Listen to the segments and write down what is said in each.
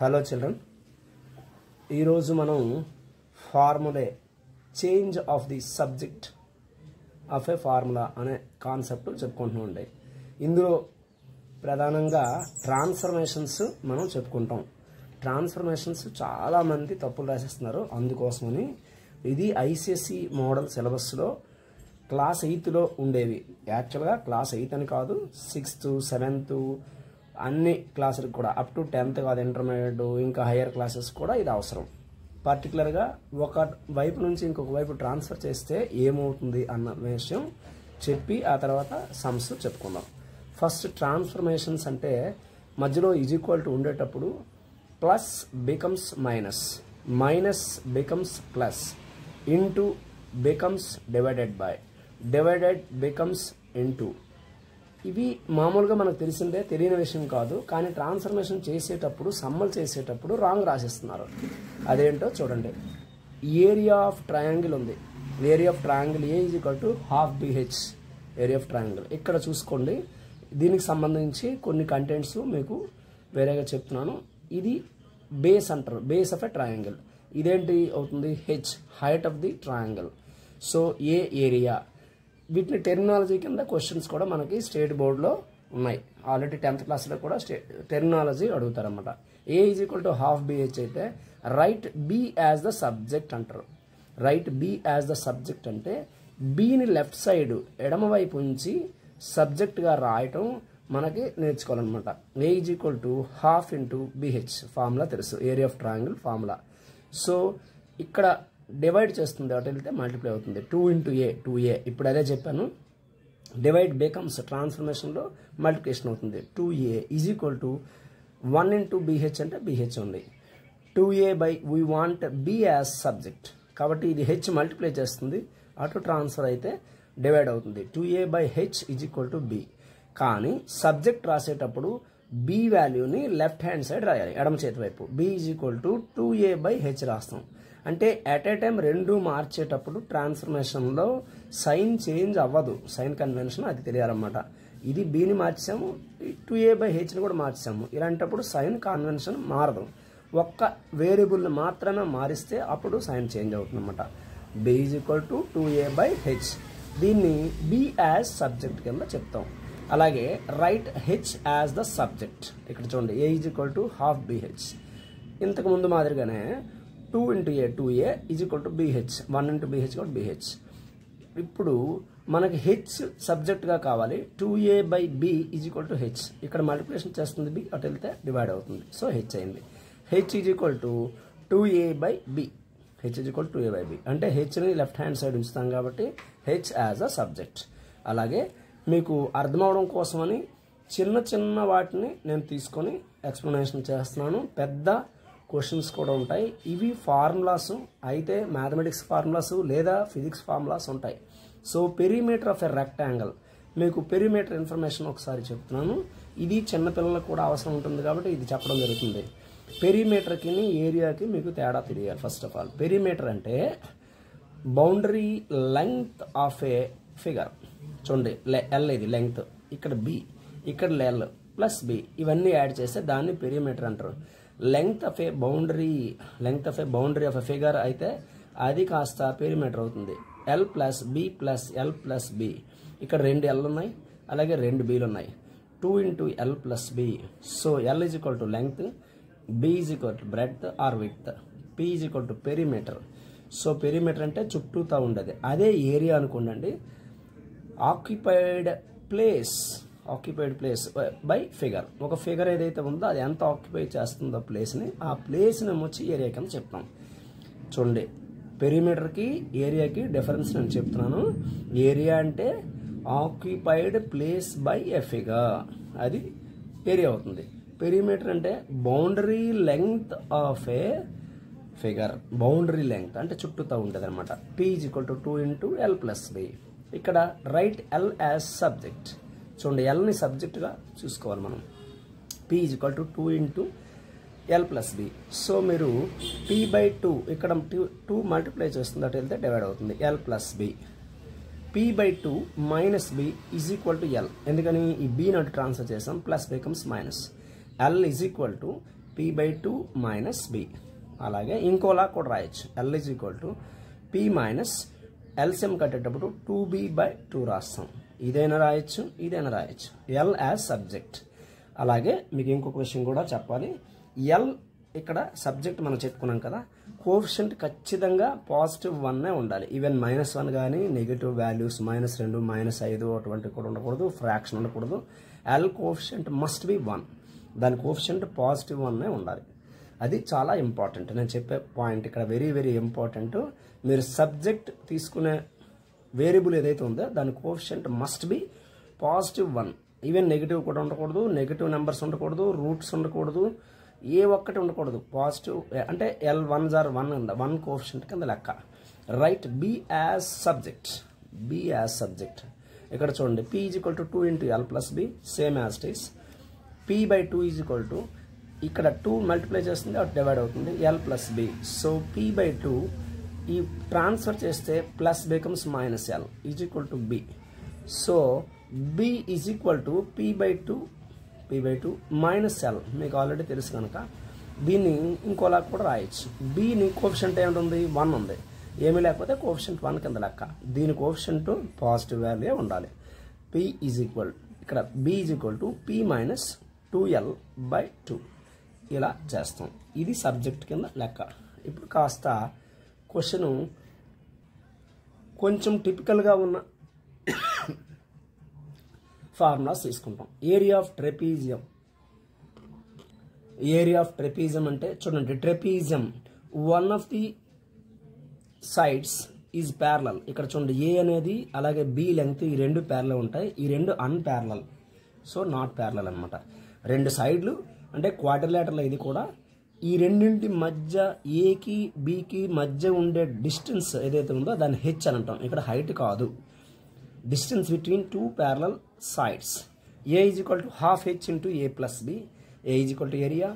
Hello children, ఈరోజు మనం formulae change of the subject of A formula అనే concept చెప్పుకుంటున్నామండి. ఇందులో ప్రధానంగా ట్రాన్స్ఫర్మేషన్స్ మనం చెప్పుకుంటాం. ట్రాన్స్ఫర్మేషన్స్ చాలామంది తప్పులు రాసేస్తున్నారు. అందుకోసమని ఇది ఐసిఎస్సి మోడల్ సిలబస్లో క్లాస్ 8లో ఉండేవి. యాక్చువల్గా క్లాస్ 8 అని కాదు, 6th 7th అన్ని క్లాసులకు కూడా అప్ టు 10th కాదు, ఇంటర్మీడియట్ ఇంకా హయ్యర్ క్లాసెస్ కూడా ఇది అవసరం. పర్టికులర్గా ఒక వైపు నుంచి ఇంకొక వైపు ట్రాన్స్ఫర్ చేస్తే ఏమవుతుంది అన్న విషయం చెప్పి ఆ తర్వాత సమ్స్ చెప్పుకుందాం. ఫస్ట్ ట్రాన్స్ఫర్మేషన్స్ అంటే మధ్యలో ఈజ్ ఈక్వల్ టు ఉండేటప్పుడు plus becomes minus, minus becomes plus, into becomes divided by, divided becomes into. ఇవి మామూలుగా మనకు తెలిసిందే, తెలియని విషయం కాదు. కానీ ట్రాన్స్ఫర్మేషన్ చేసేటప్పుడు, సమ్మల్ చేసేటప్పుడు రాంగ్ రాసేస్తున్నారు. అదేంటో చూడండి. ఏరియా ఆఫ్ ట్రయాంగిల్ ఉంది. Area of triangle A is equal to half BH area of triangle. ఇక్కడ చూసుకోండి, దీనికి సంబంధించి కొన్ని కంటెంట్స్ మీకు వేరేగా చెప్తున్నాను. ఇది బేస్ అంటారు, బేస్ ఆఫ్ ఎ ట్రయాంగిల్. ఇదేంటి అవుతుంది? H, height of the triangle. So A area. వీటిని టెర్మినాలజీ కింద క్వశ్చన్స్ కూడా మనకి స్టేట్ బోర్డులో ఉన్నాయి. ఆల్రెడీ 10th క్లాస్లో కూడా టెర్మినాలజీ అడుగుతారన్నమాట. A is equal to half BH అయితే right B as the subject అంటారు. Right B as the subject అంటే బిని లెఫ్ట్ సైడ్ ఎడమ వైపు ఉంచి సబ్జెక్ట్గా రాయటం మనకి నేర్చుకోవాలన్నమాట. A is equal to half into BH formula తెలుసు, area of triangle formula. So ఇక్కడ డివైడ్ చేస్తుంది, అటు వెళ్తే మల్టిప్లై అవుతుంది. 2 ఇంటూ ఏ, 2a. ఇప్పుడు అదే చెప్పాను. డివైడ్ బికమ్స్ ట్రాన్స్ఫర్మేషన్లో మల్టిప్లికేషన్ అవుతుంది. 2a is equal to 1 into BH అంటే బిహెచ్ ఉంది. 2a by we want B as subject కాబట్టి ఇది హెచ్ మల్టిప్లై చేస్తుంది, అటు ట్రాన్స్ఫర్ అయితే డివైడ్ అవుతుంది. 2a by H is equal to B. కానీ సబ్జెక్ట్ రాసేటప్పుడు బి వాల్యూని లెఫ్ట్ హ్యాండ్ సైడ్ రాయాలి, ఎడమ చేతి వైపు. B is equal to 2a by H రాస్తాం. అంటే అట్ ఏ టైం రెండు మార్చేటప్పుడు ట్రాన్స్ఫర్మేషన్లో సైన్ చేంజ్ అవ్వదు. సైన్ కన్వెన్షన్ అది తెలియాలన్నమాట. ఇది బీని మార్చాము, 2a బై హెచ్ని కూడా మార్చాము. ఇలాంటప్పుడు సైన్ కన్వెన్షన్ మారదు. ఒక్క వేరియబుల్ని మాత్రమే మారిస్తే అప్పుడు సైన్ చేంజ్ అవుతుంది అన్నమాట. B is equal to 2a by h. దీన్ని బి యాజ్ సబ్జెక్ట్ కింద చెప్తాం. అలాగే write h as the subject. ఇక్కడ చూడండి, a is equal to half b h. ఇంతకు ముందు మాదిరిగానే 2 into a, 2a is equal to b h, 1 into b h కూడా బిహెచ్. ఇప్పుడు మనకి హెచ్ సబ్జెక్ట్గా కావాలి. 2a by b is equal to h. ఇక్కడ మల్టిప్లికేషన్ చేస్తుంది బి, అటు వెళ్తే డివైడ్ అవుతుంది. సో హెచ్ అయింది. H is equal to 2a by B. H is equal to 2a by B అంటే హెచ్ని లెఫ్ట్ హ్యాండ్ సైడ్ ఉంచుతాం కాబట్టి హెచ్ యాజ్ అ సబ్జెక్ట్. అలాగే మీకు అర్థమవడం కోసమని చిన్న చిన్న వాటిని నేను తీసుకొని ఎక్స్ప్లెనేషన్ చేస్తున్నాను. పెద్ద క్వశ్చన్స్ కూడా ఉంటాయి. ఇవి ఫార్ములాస్ అయితే మ్యాథమెటిక్స్ ఫార్ములాస్ లేదా ఫిజిక్స్ ఫార్ములాస్ ఉంటాయి. So perimeter of a rectangle, మీకు పెరిమీటర్ ఇన్ఫర్మేషన్ ఒకసారి చెప్తున్నాను. ఇది చిన్నపిల్లలకు కూడా అవసరం ఉంటుంది కాబట్టి ఇది చెప్పడం జరుగుతుంది. పెరిమీటర్కి ఏరియాకి మీకు తేడా తెలియాలి. ఫస్ట్ ఆఫ్ ఆల్ పెరిమీటర్ అంటే boundary length of a figure. చూడండి, ఎల్ ఇది లెంగ్త్, ఇక్కడ బి, ఇక్కడ ఎల్ ప్లస్ బి, ఇవన్నీ యాడ్ చేస్తే దాన్ని పెరిమీటర్ అంటారు. Length of a boundary, length of a boundary of a figure అయితే అది కాస్త పెరిమీటర్ అవుతుంది. L plus B plus L plus B. ఇక్కడ 2 ఎల్ ఉన్నాయి, అలాగే 2 బీలు ఉన్నాయి. 2 into L plus B. So L is equal to length, B is equal to breadth or width, P is equal to perimeter. So perimeter అంటే చుట్టూతా ఉండేది. అదే area అనుకోండి. Occupied place, occupied place by figure. ఒక figure ఏదైతే ఉందో అది ఎంత ఆక్యుపై చేస్తుందో ప్లేస్ని, ఆ ప్లేస్ని వచ్చి ఏరియా కింద చెప్తాం. చూడండి, పెరిమీటర్కి ఏరియాకి డిఫరెన్స్ నేను చెప్తున్నాను. ఏరియా అంటే occupied place by a figure, అది ఏరియా అవుతుంది. పెరిమీటర్ అంటే boundary length of a figure. Boundary length అంటే చుట్టూతా ఉంటుంది అనమాట. P is equal to 2 into L plus B. ఇక్కడ రైట్ ఎల్ యాజ్ సబ్జెక్ట్. చూడండి, ఎల్ని సబ్జెక్ట్గా చూసుకోవాలి మనం. P is equal to 2 into L plus B. So మీరు పి బై 2 ఇక్కడ 2 మల్టిప్లై చేస్తుంది, అటు వెళ్తే డివైడ్ అవుతుంది. L plus B. P by 2 minus B is equal to L. ఎందుకని ఈ బీని అటు ట్రాన్స్ఫర్ చేసాం, plus becomes minus. L is equal to p/2 minus b. అలాగే ఇంకోలా కూడా రాయొచ్చు, l is equal to p minus LCM కట్టేటప్పుడు 2b/2 రాస్తాం. ఇదైనా రాయొచ్చు, ఇదైనా రాయొచ్చు, l యాజ్ సబ్జెక్ట్. అలాగే మీకు ఇంకొక విషయం కూడా చెప్పాలి, l ఇక్కడ సబ్జెక్ట్ మనం చెప్పుకున్నాం కదా, కోఎఫిషియంట్ ఖచ్చితంగా పాజిటివ్ 1 ఉండాలి. ఈవెన్ -1 కానీ నెగిటివ్ వాల్యూస్ -2 -5 అటువంటి కూడా ఉండకూడదు, ఫ్రాక్షన్ ఉండకూడదు. ఎల్ కోఎఫిషియంట్ మస్ట్ బి 1, దాని కోఎఫిషియంట్ పాజిటివ్ 1 ఉండాలి. అది చాలా ఇంపార్టెంట్. నేను చెప్పే పాయింట్ ఇక్కడ వెరీ వెరీ ఇంపార్టెంట్. మీరు సబ్జెక్ట్ తీసుకునే వేరియబుల్ ఏదైతే ఉందో దాని coefficient must be positive 1. Even negative కూడా ఉండకూడదు, నెగిటివ్ నెంబర్స్ ఉండకూడదు, రూట్స్ ఉండకూడదు, ఏ ఒక్కటి ఉండకూడదు. పాజిటివ్ అంటే L1 ఆర్ 1 ఉంది, 1 కోఎఫిషియంట్ కింద లెక్క. Write B as subject, B as subject. ఇక్కడ చూడండి, p is equal to 2 into l plus B, same as it is. p/2 is equal to ఇక్కడ 2 మల్టిప్లై చేస్తుంది, అటు డివైడ్ అవుతుంది, l plus B. So p/2 ఈ transfer చేస్తే plus becomes -l is equal to b. So b is equal to p/2 minus l. మీకు already తెలుసు కనుక దీన్ని ఇంకోలా కూడా రాయొచ్చు. బీని కోఎఫిషియంట్ ఏముంటుంది, 1 ఉంది, ఏమీ లేకపోతే కోఎఫిషియంట్ 1 కింద లెక్క. దీని కోఎఫిషియంట్ పాజిటివ్ వాల్యూ ఉండాలి. p ఈజ్ ఈక్వల్, ఇక్కడ b is equal to p minus 2l/2 ఇలా చేస్తాం. ఇది సబ్జెక్ట్ కింద లెక్క. ఇప్పుడు కాస్త క్వశ్చన్ కొంచెం టిపికల్గా ఉన్న ఫార్ములాస్ తీసుకుంటాం. Area of trapezium. Area of trapezium అంటే చూడండి, trapezium one of the sides is parallel. ఇక్కడ చూడండి, ఏ అనేది అలాగే బి లెంగ్త్ ఈ రెండు ప్యారలల్ ఉంటాయి, ఈ రెండు అన్ప్యారలల్, సో నాట్ ప్యారలల్ అనమాట. రెండు సైడ్లు అంటే క్వాడ్రిలేటరల్. ఇది కూడా ఈ రెండింటి మధ్య ఏకి బికి మధ్య ఉండే డిస్టెన్స్ ఏదైతే ఉందో దాన్ని హెచ్ అని అంటాం. ఇక్కడ హైట్ కాదు, distance between 2 parallel sides. A is equal to half h into a plus b. A is equal to area.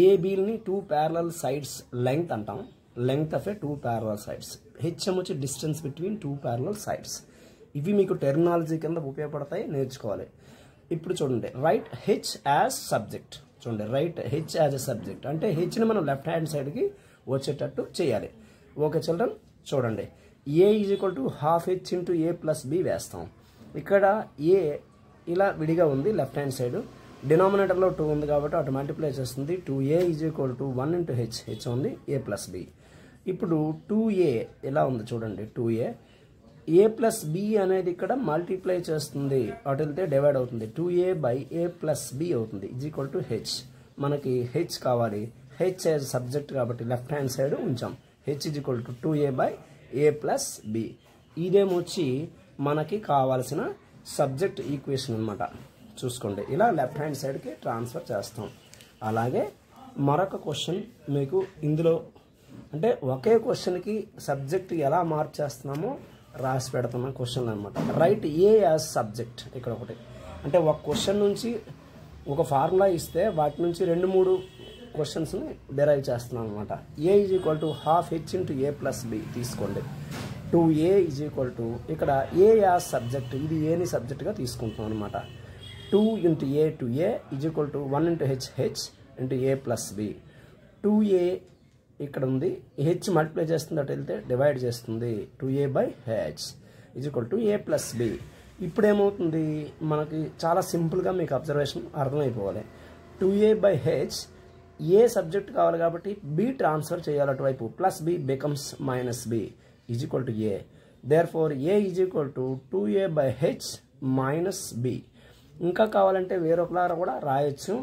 A, B ni 2 parallel sides length antam. Length of a 2 parallel sides. H వచ్చి distance between 2 parallel sides. ఇవి మీకు terminology కింద ఉపయోగపడతాయి, నేర్చుకోవాలి. ఇప్పుడు చూడండి, right h as subject. చూడండి, right h as a subject అంటే హెచ్ని మనం లెఫ్ట్ హ్యాండ్ సైడ్కి వచ్చేటట్టు చేయాలి. ఓకే చిల్డ్రన్, చూడండి, a is equal to half h into A plus b వేస్తాం. ఇక్కడ ఏ ఇలా విడిగా ఉంది లెఫ్ట్ హ్యాండ్ సైడ్, డినామినేటర్లో 2 ఉంది కాబట్టి అటు మల్టిప్లై చేస్తుంది. 2a is equal to 1 into H, H ఉంది, ఏ ప్లస్ బి. ఇప్పుడు 2a ఇలా ఉంది చూడండి, 2a ఏ ప్లస్ బి అనేది ఇక్కడ మల్టిప్లై చేస్తుంది, అటు వెళ్తే డివైడ్ అవుతుంది, 2a/a ప్లస్ బి అవుతుంది, ఈజ్ ఈక్వల్ టు హెచ్. మనకి హెచ్ కావాలి, హెచ్ యాజ్ సబ్జెక్ట్ కాబట్టి లెఫ్ట్ హ్యాండ్ సైడ్ ఉంచాం. H is equal to 2a/a plus b. ఇదేమొచ్చి మనకి కావాల్సిన సబ్జెక్ట్ ఈక్వేషన్ అనమాట. చూసుకోండి, ఇలా లెఫ్ట్ హ్యాండ్ సైడ్కి ట్రాన్స్ఫర్ చేస్తాం. అలాగే మరొక క్వశ్చన్ మీకు ఇందులో అంటే ఒకే క్వశ్చన్కి సబ్జెక్ట్ ఎలా మార్చేస్తున్నామో రాసి పెడుతున్న క్వశ్చన్లు అనమాట. రైట్ ఏ యాజ్ సబ్జెక్ట్. ఇక్కడ ఒకటి అంటే ఒక క్వశ్చన్ నుంచి ఒక ఫార్ములా ఇస్తే వాటి నుంచి 2-3 క్వశ్చన్స్ని డెరైవ్ చేస్తున్నాం అనమాట. A is equal to half h into A plus b తీసుకోండి. 2a ఈజ్ ఈక్వల్ టు ఇక్కడ ఏ యాజ్ సబ్జెక్ట్, ఇది ఏని సబ్జెక్ట్గా తీసుకుంటున్నాం అనమాట. 2 into A to A is equal to 1 into H, H into A plus B. 2a ఇక్కడ ఉంది, H multiply చేస్తుంది, అటు వెళ్తే డివైడ్ చేస్తుంది, 2a/h is equal to A plus B. ఇప్పుడు ఏమవుతుంది మనకి, చాలా సింపుల్గా మీకు అబ్జర్వేషన్ అర్థమైపోవాలి. 2a/h ఏ సబ్జెక్ట్ కావాలి కాబట్టి బి ట్రాన్స్ఫర్ చేయాలి అటువైపు, plus B becomes -b is equal to a. Therefore a is equal to 2a/h minus b. ఇంకా కావాలంటే వేరొకలా కూడా రాయొచ్చు.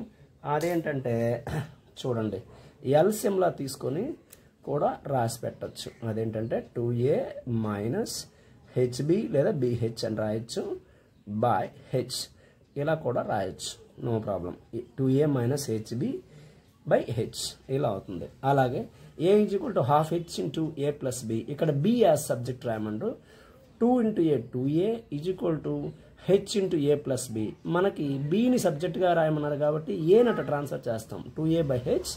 అదేంటంటే చూడండి, ఎల్సిఎంలా తీసుకొని కూడా రాసి పెట్టచ్చు. అదేంటంటే 2a మైనస్ హెచ్బి లేదా బిహెచ్ అని రాయొచ్చు, బై హెచ్ ఇలా కూడా రాయొచ్చు, no problem. 2a minus hb/h ఇలా అవుతుంది. అలాగే a is equal to half h into A plus B. ఇక్కడ బి యాజ్ సబ్జెక్ట్ రాయమంటారు. 2 into a 2a is equal to h into A plus b. మనకి బిని సబ్జెక్ట్గా రాయమన్నారు కాబట్టి ఏనట ట్రాన్స్ఫర్ చేస్తాం. 2a/h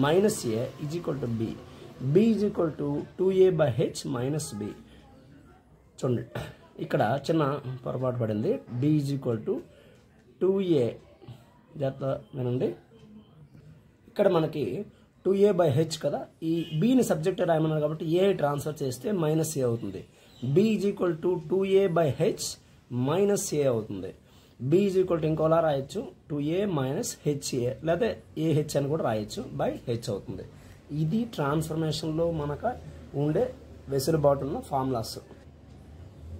minus a is equal to b. B is equal to 2a/h minus b. చూడండి, ఇక్కడ చిన్న పొరపాటు పడింది. b is equal to 2a, జాగ్రత్త వినండి, ఇక్కడ మనకి 2a/h కదా, ఈ bని సబ్జెక్ట్ రాయమన్నారు కాబట్టి a ట్రాన్స్ఫర్ చేస్తే -a అవుతుంది. b = 2a/h - a అవుతుంది. b = ఇంకోలా రాయొచ్చు 2a - ha, లేదా ah అని కూడా రాయొచ్చు h అవుతుంది. ఇది ట్రాన్స్ఫర్మేషన్లో మనకు ఉండే వెసులుబాటు ఉన్న ఫార్ములాస్.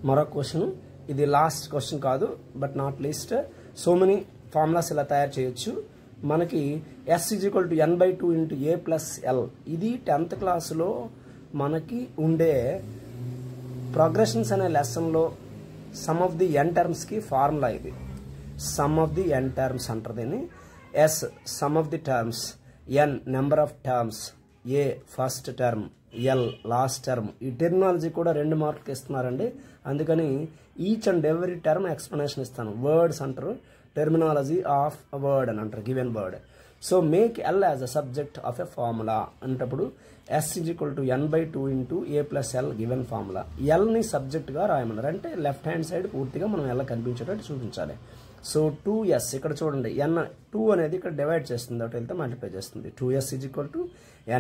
మరొక క్వశ్చన్, ఇది లాస్ట్ క్వశ్చన్ కాదు but not least. So many formulas ఇలా తయారు చేయొచ్చు. మనకి s = n/2 × a + l. ఇది 10th క్లాస్లో మనకి ఉండే ప్రోగ్రెషన్స్ అనే లెసన్లో సమ్ ఆఫ్ ది n టర్మ్స్కి ఫార్ములా ఇది. Sum of the n terms అంటారు దీన్ని. s sum of the terms, n number of terms, a first term, l last term. ఈ టెర్మినాలజీ కూడా 2 మార్కులకి ఇస్తున్నారండి. అందుకని each and every term explanation ఇస్తాను. వర్డ్స్ అంటారు, టెర్మినాలజీ ఆఫ్ వర్డ్ అని అంటారు, given word. So make l as a subject of a formula అంటప్పుడు s = n/2 × a + l given formula. ఎల్ని సబ్జెక్ట్గా రాయమన్నారు, అంటే లెఫ్ట్ హ్యాండ్ సైడ్ పూర్తిగా మనం ఎలా కనిపించేటట్టు చూపించాలి. సో 2s ఇక్కడ చూడండి, n 2 అనేది ఇక్కడ డివైడ్ చేస్తుంది, అటు వెళ్తే మల్టిప్లై చేస్తుంది. 2s =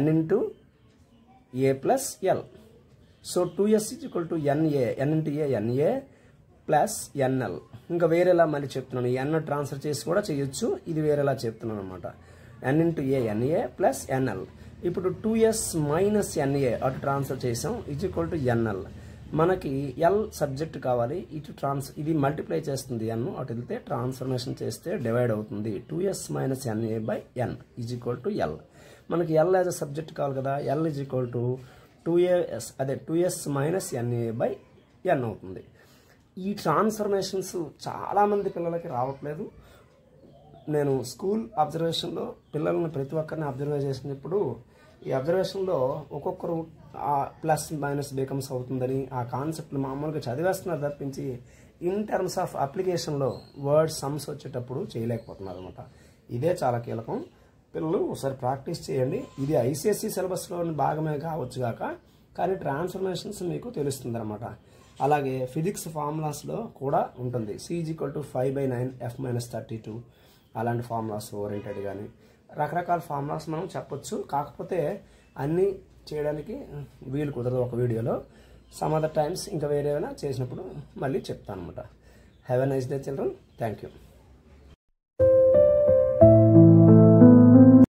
n × a + l. So 2s = n × a na plus nl. ఇంకా వేరేలా మళ్ళీ చెప్తున్నాను, n ట్రాన్స్ఫర్ చేసి కూడా చేయొచ్చు, ఇది వేరేలా చెప్తున్నాను అనమాట. n × a na plus nl. ఇప్పుడు 2s - na అటు ట్రాన్స్ఫర్ చేసాం, = nl. మనకి l సబ్జెక్ట్ కావాలి, ఇది మల్టిప్లై చేస్తుంది n, అటు వెళ్తే ట్రాన్స్ఫర్మేషన్ చేస్తే డివైడ్ అవుతుంది. 2s - na/n = l. మనకి l యాజ్ అ సబ్జెక్ట్ కావాలి కదా, l = 2s అదే 2s - na/n అవుతుంది. ఈ ట్రాన్స్ఫర్మేషన్స్ చాలామంది పిల్లలకి రావట్లేదు. నేను స్కూల్ అబ్జర్వేషన్లో పిల్లల్ని ప్రతి ఒక్కరిని అబ్జర్వ్ చేసినప్పుడు ఈ అబ్జర్వేషన్లో ఒక్కొక్కరు ప్లస్ మైనస్ బికమ్స్ అవుతుందని ఆ కాన్సెప్ట్లు మామూలుగా చదివేస్తున్నారు తప్పించి ఇన్ టర్మ్స్ ఆఫ్ అప్లికేషన్లో వర్డ్ సమ్స్ వచ్చేటప్పుడు చేయలేకపోతున్నారు అనమాట. ఇదే చాలా కీలకం. పిల్లలు ఒకసారి ప్రాక్టీస్ చేయండి. ఇది ఐసిఎస్సి సిలబస్లోని భాగమే కావచ్చు కాక, కానీ ట్రాన్స్ఫర్మేషన్స్ మీకు తెలుస్తుంది అనమాట. అలాగే ఫిజిక్స్ ఫార్ములాస్లో కూడా ఉంటుంది. c = 5/9 f - 32 అలాంటి ఫార్ములాస్ ఓరియంటెడ్ కానీ రకరకాల ఫార్ములాస్ మనం చెప్పొచ్చు. కాకపోతే అన్నీ చేయడానికి వీలు కుదరదు ఒక వీడియోలో. సమ్ అదర్ టైమ్స్ ఇంకా వేరేమైనా చేసినప్పుడు మళ్ళీ చెప్తాను అనమాట. Have a nice day children. Thank you.